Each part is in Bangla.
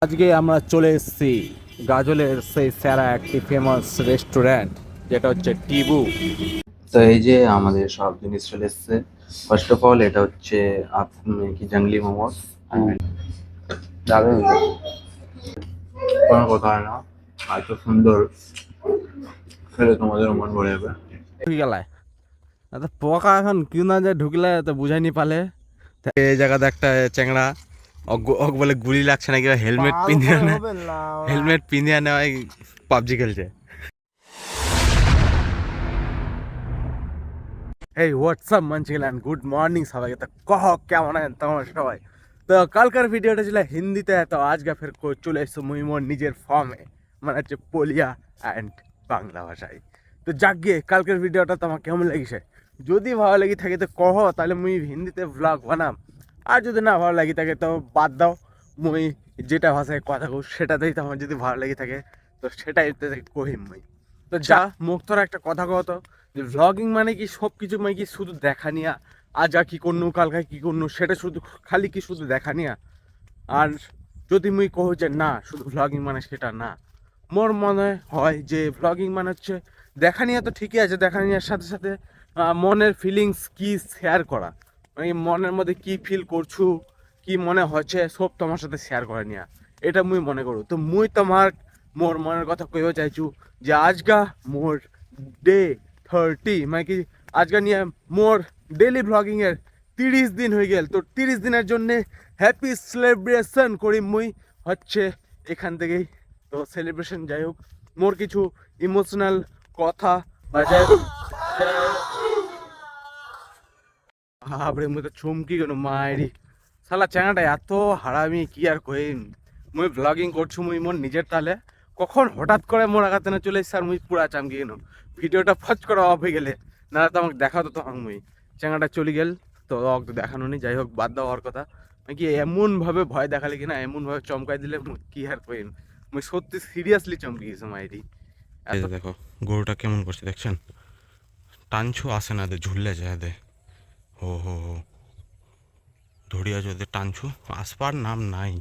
আজকে আমরা চলে এসেছি গাজলের সেই সেরা একটি ফেমাস রেস্টুরেন্ট যেটা হচ্ছে টিবু। তো এই যে আমাদের সব জিনিস চলে এসছে। ফার্স্ট অফ অল এটা হচ্ছে কি জঙ্গলি মোমোস। দারুণ, কোনো কথা হয় না, এত সুন্দর খেলে তোমাদের মন ভরে যাবে। ঢুকে গেলায় তো পোকা এখন কিউ না যায় ঢুকলে তো বুঝাই নি পালে। তো এই জায়গাতে একটা চ্যাংড়া অগ বলে গুলি লাগছে নাকি হেলমেট পিঁধিয়ে নেওয়া পাবজি খেলছে। এই হোয়াটসঅ্যাপ মানছিলেন, গুড মর্নিং সবাইকে। তো কহ কেমন আছেন তোমার সবাই? তো কালকার ভিডিওটা ছিল হিন্দিতে, তো আজকে ফের চলে এসছো মুই মোর নিজের ফর্মে, মানে হচ্ছে পলিয়া অ্যান্ড বাংলা ভাষায়। তো যাক গিয়ে কালকের ভিডিওটা তোমার কেমন লেগেছে? যদি ভালো লেগে থাকে তো কহ, তাহলে মুই হিন্দিতে ভ্লগ বানাম। আর যদি না ভালো লাগে থাকে তো বাদ দাও, মুই যেটা ভাষায় কথা কই সেটাতেই তোমার যদি ভালো লেগে থাকে তো সেটাই কহিম মুই। তো যা মুখ তোর একটা কথা কত, যে ভ্লগিং মানে কি সব কিছু মানে কি শুধু দেখা নিয়া, আজ আর কি করনু কালকে কি করনু সেটা শুধু খালি কি শুধু দেখা নিয়া। আর যদি মুই কহ যে না শুধু ভ্লগিং মানে সেটা না, মোর মনে হয় যে ভ্লগিং মানে হচ্ছে দেখা নিয়ে, তো ঠিকই আছে, দেখা নেওয়ার সাথে সাথে মনের ফিলিংস কি শেয়ার করা, মানে মনের মধ্যে কি ফিল করছু, কি মনে হচ্ছে সব তোমার সাথে শেয়ার করে নিয়া। এটা মুই মনে করু। তো মুই তোমার মোর মনের কথা কইও চাইছু যে আজকা মোর ডে 30, মানে কি আজকে নিয়ে মোর ডেলি ভ্লগিং এর 30 দিন হয়ে গেল। তো 30 দিনের জন্য হ্যাপি সেলিব্রেশন করি মুই হচ্ছে এখান থেকেই। তো সেলিব্রেশন যাই হোক, মোর কিছু ইমোশনাল কথা বা যাই হোক, বাপরে মুই তো চমকি গেল মায়েরি। শালা চ্যাংড়াটা এত হারামি কি আর কইম। মুই ভ্লগিং করছু মুই মোর নিজের তালে, কখন হঠাৎ করে মোর আগাতে না চলে এসছে আর মুই পুরা চামকি গেল। ভিডিওটা ফচ করে অফ হয়ে গেলে না তো আমাকে দেখাতো তো মুই চ্যাংড়াটা চলে গেল। তো অক তো দেখানো নি, যাই হোক বাদ দাও হওয়ার কথা। কি এমন ভাবে ভয় দেখালে কিনা, এমন ভাবে চমকাই দিলে মুই কি আর কইম। মুই সত্যি সিরিয়াসলি চমকি গেছি মাইরি। এই যে দেখো গরুটা কেমন করছে দেখছেন, টানছু আসে না দে, ঝুললে যায় দে। হো হো হো ধরিয়া যদি টানছু আসবার নাম নাই,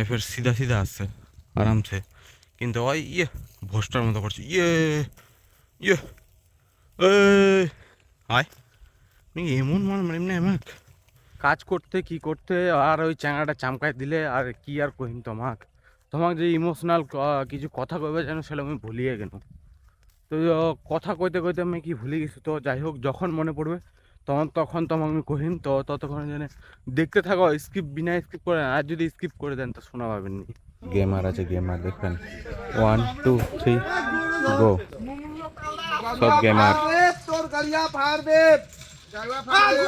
ফের সিধা সিধা আসছে আরামসে। কিন্তু ওই ভোস্টার মতো করছে ইয়ে আয় এমন মানে এমনি এমাক কাজ করতে কি করতে আর ওই চ্যাংড়াটা চামকায় দিলে আর কি আর কহিম তোমাক। তোমাক যে ইমোশনাল কিছু কথা কইবে যেন সেটা আমি ভুলিয়ে গেল। তো কথা কইতে কইতে আমি কি ভুলে গেছি। তো যাই হোক যখন মনে পড়বে তখন তোমাকে আমি কহিম। তো ততক্ষণ যেন দেখতে থাকো, স্কিপ বিনা স্কিপ করে। আর যদি স্কিপ করে দেন তো শোনা পাবেন নি। গেমার আছে, গেমার দেখবেন 1 2 3 গো, সব গেমার। তোর গালিয়া ফাড় দে, গালিয়া ফাড় দে,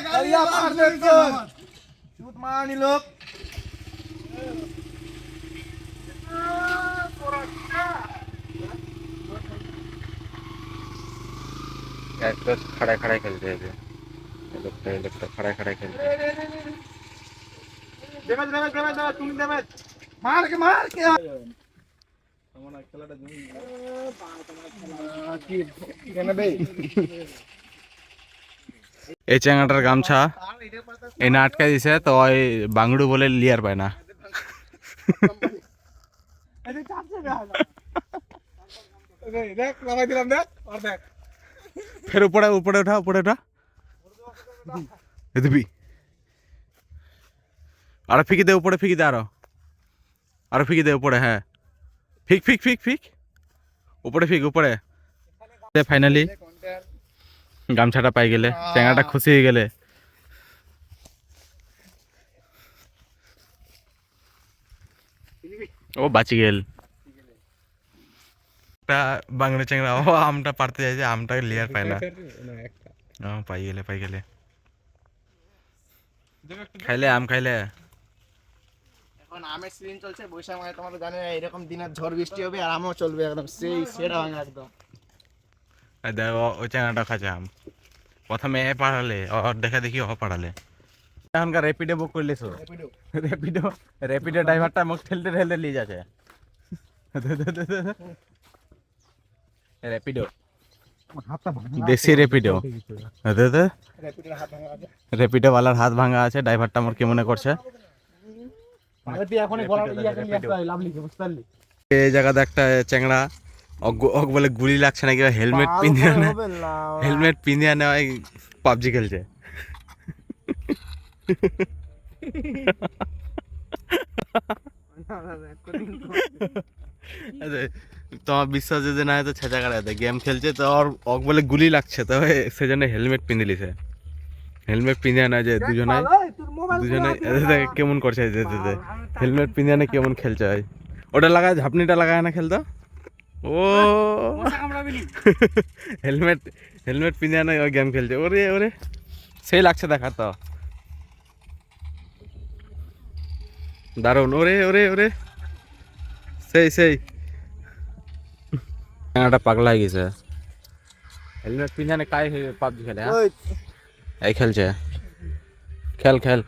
গালিয়া ফাড় দে তোর চুত মানি লোক। एक खड़ा खड़ा खेलते हैं, ये लोग खड़ा खड़ा खेलते हैं। डैमेज तुम डैमेज मार के আমার খেলাটা জমি কি কেন বে। এই চ্যাংড়াটার গামছা এনে আটকা দিছে, তো ওই বাংড়ু বলে লিয়ার পায় না। ফের উপরে উপরে ওঠা, উপরে ওঠা দিবি। আরো ফিকি দে উপরে, ফিকি দে আরো ফিকি দে উপরে। হ্যাঁ ফিক ফিক ফিক ফিক উপরে, ফিক উপরে। ফাইনালি গামছাটা পাই গেলে, চ্যাংড়াটা খুশি হয়ে গেলে। ও বাঁচি গেল বাংলা চ্যাংড়া। ও আমটা পারতে যাইছে, আমটা লেয়ার পায় না। পাই গেলে পাই গেলে, খাইলে আম খাইলে। এখন আমের সিজন চলছে, বৈশাখ মাসে তোমরা জানো এরকম দিনে ঝড় বৃষ্টি হবে আর আমও চলবে একদম সেই সেরা হবে একদম। ওই চ্যাংড়াটা খাচ্ছে আম। প্রথমে এ পাড়ালে ওর দেখা দেখি ও পাড়ালে। এখনকার র্যাপিডো বুক করলিস, র্যাপিডো ড্রাইভারটা মুখ ঠেলতে ঠেলতে নিয়ে যাচ্ছে। র্যাপিডো দেশি র্যাপিডো, র্যাপিডো ওয়ালার হাত ভাঙা আছে। ড্রাইভারটা আমার কি মনে করছে এই জায়গাতে একটা চ্যাংড়া অগ বলে গুলি লাগছে নাকি হেলমেট পিন্ধিয়ে না হেলমেট পিন্ধিয়ে নেওয়া পাবজি খেলছে তোমার বিশ্বাস যদি না হয় তো ছেঁচা কাটাতে গেম খেলছে তো ওর অগ বলে গুলি লাগছে তো সেজন্য হেলমেট পিন্ধে লিছে হেলমেট পিন্ধিয়ে না যে দুজনে কেমন করছে হেলমেট পিন্ধিয়ে না কেমন খেলছে ভাই ওটা লাগায় ঝাপনিটা লাগায় না খেলতো ও হেলমেট হেলমেট পিন্ধিয়ে না গেম খেলছে ওরে ওরে সেই লাগছে দেখা তো দারুণ ওরে ওরে ওরে সেই সেই একটা পাগলা হয়ে গেছে হেলমেট পিন্ধানে কাই পাবজি খেলে এই খেলছে খেল খেল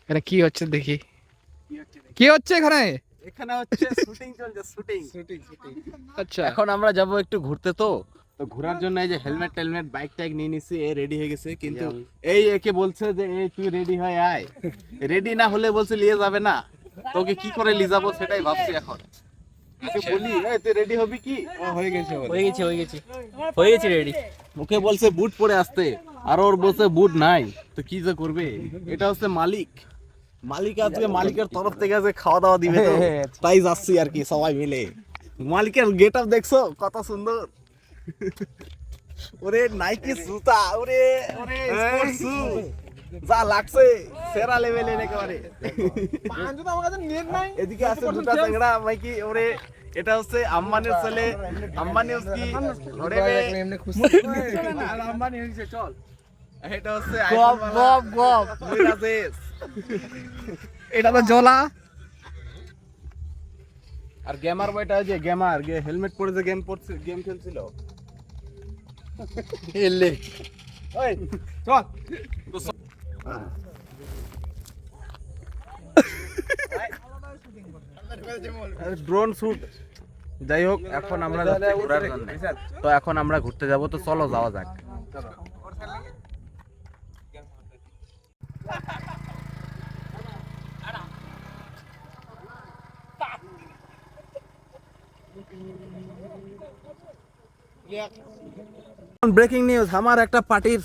এটা কি হচ্ছে দেখি কি হচ্ছে এখানে এখানে হচ্ছে শুটিং চলছে শুটিং আচ্ছা এখন আমরা যাব একটু ঘুরতে তো তো ঘোরার জন্য এই যে হেলমেট টেলমেট বাইক টাইক নিয়ে নিছি এ রেডি হয়ে গেছে কিন্তু এই একে বলছে যে এই তুই রেডি হয়ে আয় রেডি না হলে বলছে নিয়ে যাবে না তোকে কি করে নিয়ে যাবো সেটাই ভাবছি এখন বলি এই তুই রেডি হবি কি হয়ে গেছে রেডি মুখে বলছে বুট পরে আসতে আর ওর বলছে বুট নাই তো কি যে করবে এটা হচ্ছে মালিক মালিক আজকে মালিকের তরফ থেকে আজকে খাওয়া দাওয়া দিবে তো তাই যাচ্ছি আর কি সবাই মিলে মালিকের গেট আপ দেখছো কত সুন্দর ওরে নাইকি জুতা ওরে ওরে স্পোর্টস শু যা লাগছে সেরা লেভেলে একেবারে এদিকে আছে দুটা চ্যাংড়া মাইকি ওরে এটা হচ্ছে আম্বানির ছেলে আম্বানি উসকি ঘরে আম্বানি হইছে চল এটা হচ্ছে গপ মিরাজেস এটা তো জলা আর গেমার বয়টা যে গেমার হেলমেট পরে যে গেম খেলছিল এলে ওই চল ড্রোন শুট যাই হোক এখন আমরা যাচ্ছি ঘোরার জন্য তো এখন আমরা ঘুরতে যাব তো চলো যাওয়া যাক ব্রেকিং নিউজ আমার একটা পার্টির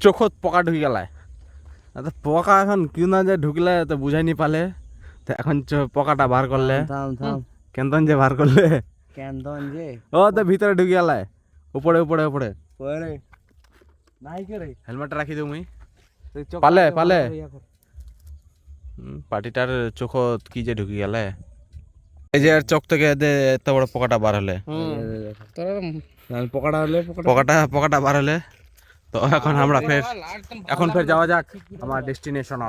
চোখত পোকা ঢুকে গেলায় পোকা এখন কিউ না যে ঢুকলে তো বুঝাই নি পালে তো এখন পোকাটা বার করলে কেন্দন যে বার করলে ও তো ভিতরে ঢুকে গেলায় উপরে উপরে উপরে হেলমেটটা রাখি দেবো মুই পালে পালে পার্টিটার চোখত কি যে ঢুকে গেলে এই যে চোখ থেকে এত বড় পোকাটা বার হলে পোকাটা বার হলে তো এখন আমরা ফের যাওয়া যাক আমার ডেস্টিনেশন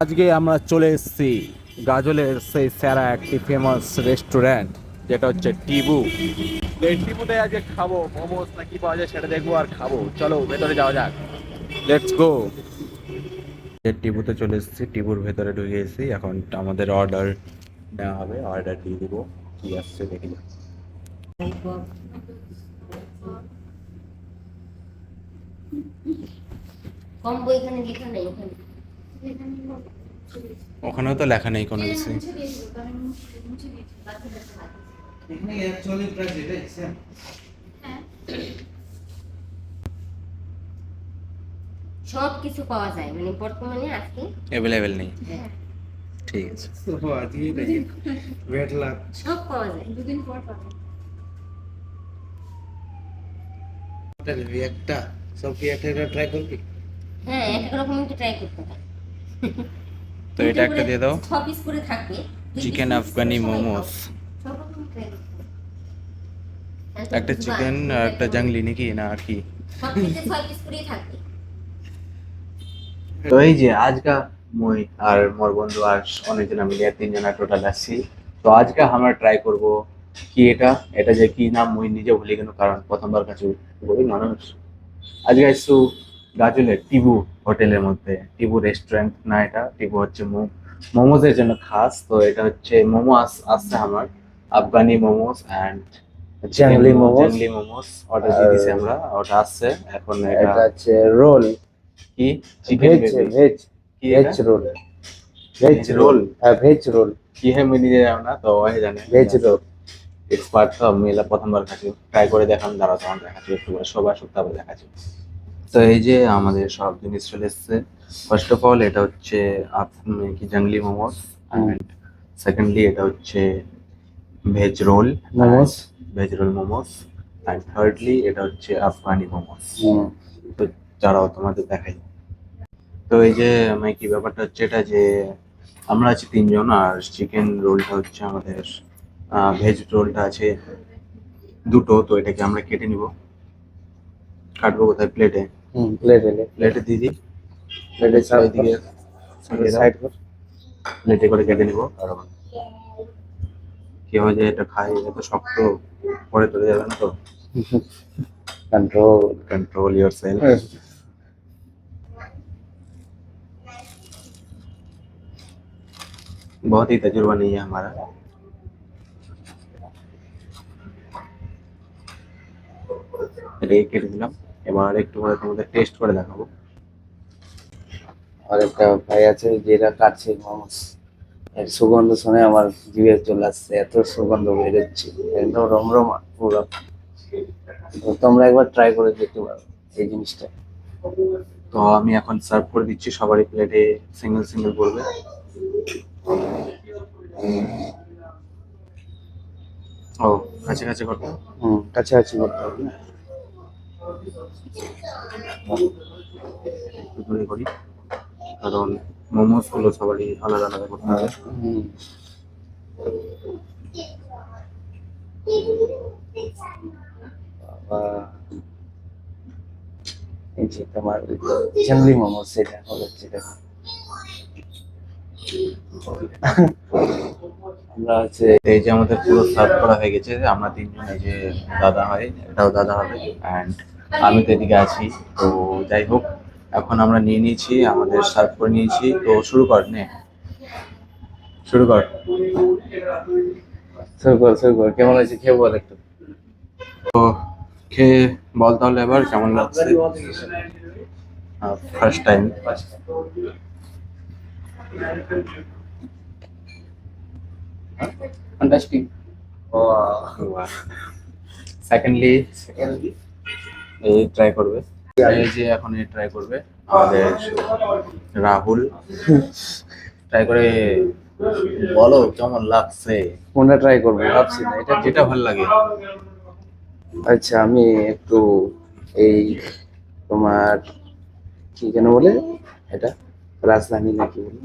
আজকে আমরা চলে এসেছি গাজলের সেই সেরা একটি ফেমাস রেস্টুরেন্ট যেটা হচ্ছে টিবু এই টিবুতে আজকে খাবো মোমোস না কি পাওয়া যায় সেটা দেখবো আর খাবো চলো ভেতরে যাওয়া যাক লেটস গো টিবুতে চলে এসেছি টিবুর ভেতরে ঢুকে গেছি এখন আমাদের অর্ডার নেওয়া হবে অর্ডার দিয়ে দিব কি আসছে দেখি কম্বো এখানে লেখা নেই ওখানেও তো লেখা নেই কোনো কিছু সব কিছু পাওয়া যায় মানে বর্তমানে আজকে অ্যাভেলেবেল নেই ঠিক আছে সব পাওয়া যায় দুদিন পর পাবেন হ্যাঁ এক রকম একটু ট্রাই করতে হয় তো এটা একটা দিয়ে দাও 6 পিস করে থাকবে চিকেন আফগানি মোমোস সব রকম ট্রাই করতে হয় একটা চিকেন আর একটা জাংলি নাকি না আর কি সব কিছু 6 পিস করেই থাকবে তো এই যে আজকে মুই আর মোর বন্ধু আর অনেকজন মিলিয়ে 3 জনা টোটাল আসছি তো আজকে আমরা ট্রাই করব কি এটা যে কি নাম মুই নিজে ভুলে গেল কারণ প্রথমবার কাছে বলি মানুষ আজকে আসছু গাজলের টিবু হোটেলের মধ্যে টিবু রেস্টুরেন্ট না এটা টিবু হচ্ছে মোমোজের জন্য খাস তো এটা হচ্ছে মোমো আসছে আমার আফগানি মোমোস অ্যান্ড জাংলি মোমোস অর্ডার দিয়ে দিছি আমরা ওটা আসছে এখন এটা এটা হচ্ছে রোল কি চিকেন ভেজ কি এটা? Veg roll, veg roll roll, হ্যাঁ ভেজ রোল, কি है मैं নিজে জানো না, তো ওই জানে ভেজ রোল। এক্সপার্ট তো আমি এলা প্রথমবার খাচ্ছি, ট্রাই করে দেখান, দাঁড়াও তখন দেখাচ্ছি একটু করে, সবার সপ্তাহে দেখাচ্ছি। তো এই যে আমাদের সব জিনিস চলে এসছে। ফার্স্ট অফ অল এটা হচ্ছে কি জঙ্গলি মোমোস, অ্যান্ড সেকেন্ডলি এটা হচ্ছে veg role momos. Veg role momos, and thirdly এটা হচ্ছে আফগানি মোমোস। হুম, তো যারাও তোমাদের দেখাই। তো এই যে মানে কি ব্যাপারটা হচ্ছে এটা যে আমরা আছি তিনজন, আর চিকেন রোলটা হচ্ছে আমাদের, ভেজ রোলটা আছে দুটো, তো এটাকে আমরা কেটে নিব। কাটবো কোথায়? প্লেটে। প্লেটে নে, প্লেটে দিয়ে দিই, প্লেটে সার্ভ কর, এইদিকে সাইড কর। প্লেটে করে কেটে নিব। কারণ কি হয় যে এটা খাই, এটা তো শক্ত, পরে চলে যাবে না তো। कंट्रोल। Control yourself. बहुत ही तजुर्बा नहीं है हमारा। এটাকে কেটে দিলাম, এবার একটু করে তোমাদের টেস্ট করে দেখাবো। আর একটা ভাই আছে যেটা কাটছে মোমোস, এর সুগন্ধ শুনে আমার জিভে চলে আসছে, এত সুগন্ধ বেরোচ্ছে, একদম রমরমা পুরো। তো তোমরা একবার ট্রাই করে দেখতে পারো এই জিনিসটা। তো আমি এখন সার্ভ করে দিচ্ছি, সবারই প্লেটে সিঙ্গেল সিঙ্গেল পড়বে। ও কাছে কাছে করতে হবে। কাছাকাছি করতে হবে না? একটু দূরে করি, কারণ মোমোস গুলো সবারই আলাদা আলাদা করতে হবে। হুম। বাবা, এই যে তোমার জঙ্গলি মোমোস, সেটা হচ্ছে দেখো। আমরা হচ্ছে এই যে আমাদের পুরো সার্ভ করা হয়ে গেছে, আমরা তিনজন, এই যে দাদা হয়, এটাও দাদা হবে, অ্যান্ড আমি তো এদিকে আছি। তো যাই হোক, এখন আমরা নিয়ে নিয়েছি, আমাদের সার্ভ করে নিয়েছি, তো শুরু কর, নে শুরু কর। শুরু কর, কেমন হয়েছে খেয়ে বল একটু। খেয়ে বল তাহলে এবার কেমন লাগছে। First time. ফ্যান্টাস্টিক। সেকেন্ডলি এই ট্রাই করবে, এই যে এখন এই ট্রাই করবে আমাদের রাহুল। ট্রাই করে বলো কেমন লাগছে, কোনটা ট্রাই করবো ভাবছি না, এটা যেটা ভালো লাগে। আচ্ছা আমি একটু এই তোমার কি যেন বলে এটা, রাজধানী নাকি বলে,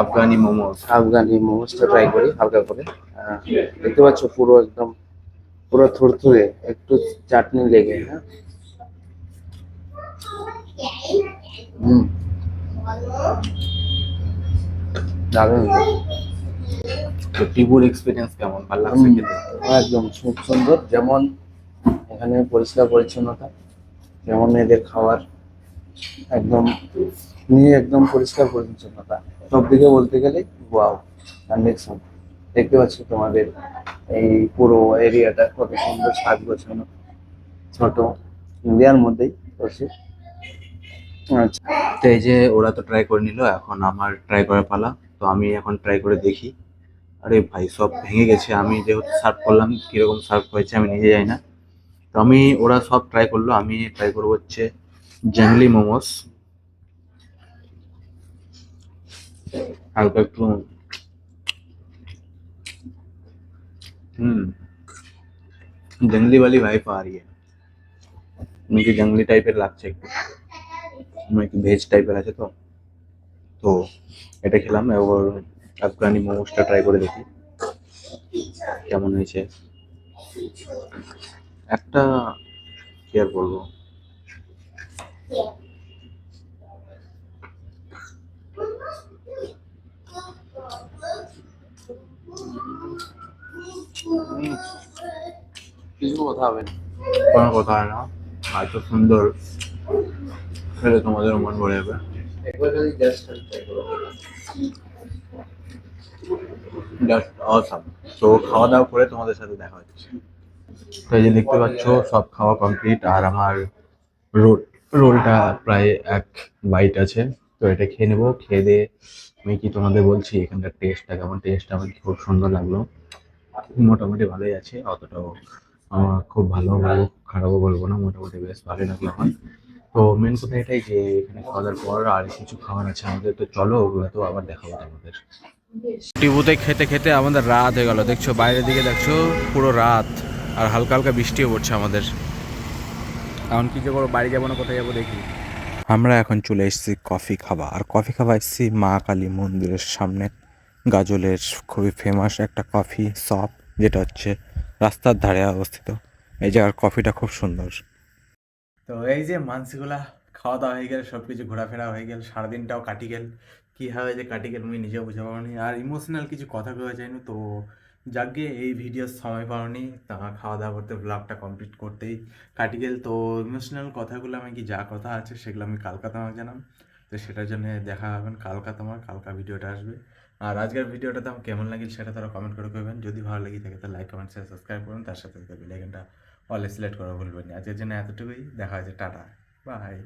আফগানি মোমোস। আফগানি মোমোসটা ট্রাই করি হালকা করে। দেখতে পাচ্ছ পুরো একদম পুরো থুরথুরে, একটু চাটনি লেগে। হ্যাঁ, হুম, দারুণ। তো টিপুর এক্সপিরিয়েন্স কেমন, ভালো লাগছে খেতে? একদম খুব সুন্দর, যেমন এখানে পরিষ্কার পরিচ্ছন্নতা, যেমন এদের খাবার একদম নিয়ে একদম পরিষ্কার পরিচ্ছন্নতা সব দিকে বলতে গেলে ওয়াও। কানেকশন দেখতে পাচ্ছ তোমাদের এই পুরো এরিয়াটা কত সুন্দর সাজ গোছানো, ছোট ইন্ডিয়ার মধ্যেই বসে। আচ্ছা, তো এই যে ওরা তো ট্রাই করে নিল, এখন আমার ট্রাই করার পালা। তো আমি এখন ট্রাই করে দেখি। আরে ভাই, সব ভেঙে গেছে, আমি যেহেতু সার্ভ করলাম, কিরকম সার্ভ হয়েছে আমি নিজে জানি না। তো আমি, ওরা সব ট্রাই করলো, আমি ট্রাই করবো হচ্ছে জঙ্গলি মোমোস। হালকা একটু जंगली वाली वाइफ आ रही है, मुझे जंगली टाइपेर লাগছে একটু, মানে একটু ভেজ টাইপের আছে তো। তো এটা খেলাম, এবার আফগানি মোমোসটা ট্রাই করে দেখি কেমন হয়েছে। একটা কি আর বলবো, কিছু কথা হবে না। কোনো কথা হয় না, এত সুন্দর খেলে তোমাদের মন ভরে যাবে। একবার খালি জাস্ট ট্রাই করো। Just awesome. তো খাওয়া দাওয়া করে তোমাদের সাথে দেখা হচ্ছে। তো এই যে দেখতে পাচ্ছ সব খাওয়া কমপ্লিট, আর আমার রোলটা প্রায় এক বাইট আছে। তো এটা খেয়ে নেবো, খেয়ে দিয়ে আমি কি তোমাদের বলছি এখানকার টেস্টটা কেমন। টেস্টটা আমার খুব সুন্দর লাগলো, মোটামুটি ভালোই আছে, অতটাও আমার খুব ভালো বলবো খারাপও বলবো না, মোটামুটি বেশ ভালোই লাগলো আমার। তো মেন কথা এটাই যে এখানে খাওয়া দাওয়ার পর আর কিছু খাবার আছে আমাদের, তো চলো ওগুলো তো আবার দেখাবো তোমাদের। টিপুতে খেতে খেতে আমাদের রাত হয়ে গেল, দেখছো বাইরের দিকে দেখছো পুরো রাত, আর হালকা হালকা বৃষ্টিও পড়ছে আমাদের। এখন কি যে করবো, বাড়ি যাবো না কোথায় যাবো দেখি। আমরা এখন চলে এসেছি কফি খাওয়া, আর কফি খাওয়া এসেছি মা কালী মন্দিরের সামনে। গাজলের খুবই ফেমাস একটা কফি শপ, যেটা হচ্ছে রাস্তার ধারে অবস্থিত। এই জায়গার কফিটা খুব সুন্দর। তো এই যে মানসিগুলা খাওয়া দাওয়া হয়ে গেল, সব কিছু ঘোরাফেরা হয়ে গেল, সারাদিনটাও কাটি গেল। কীভাবে যে কাটি গেল মুই নিজেও বুঝতে পারিনি, আর ইমোশনাল কিছু কথা কওয়া যায়নি। তো যাকে এই ভিডিওর সময় পাওনি, তা খাওয়া দাওয়া করতে ব্লগটা কমপ্লিট করতেই কাটি গেল। তো ইমোশনাল কথাগুলো আমি কি যা কথা আছে সেগুলো আমি কালকা তোমাকে জানাম। তো সেটার জন্য দেখা হবেন কালকা ভিডিওটা আসবে। আর আজকের ভিডিওটা তো কেমন লাগিল সেটা তারা কমেন্ট করে করবেন। যদি ভালো লাগে থাকে তাহলে লাইক কমেন্ট শেয়ার সাবস্ক্রাইব করুন, তার সাথে বেল আইকনটা অল সিলেক্ট করা ভুলবেন না। আজকের জন্য এতটুকুই, দেখা হয়েছে, টাটা বাই।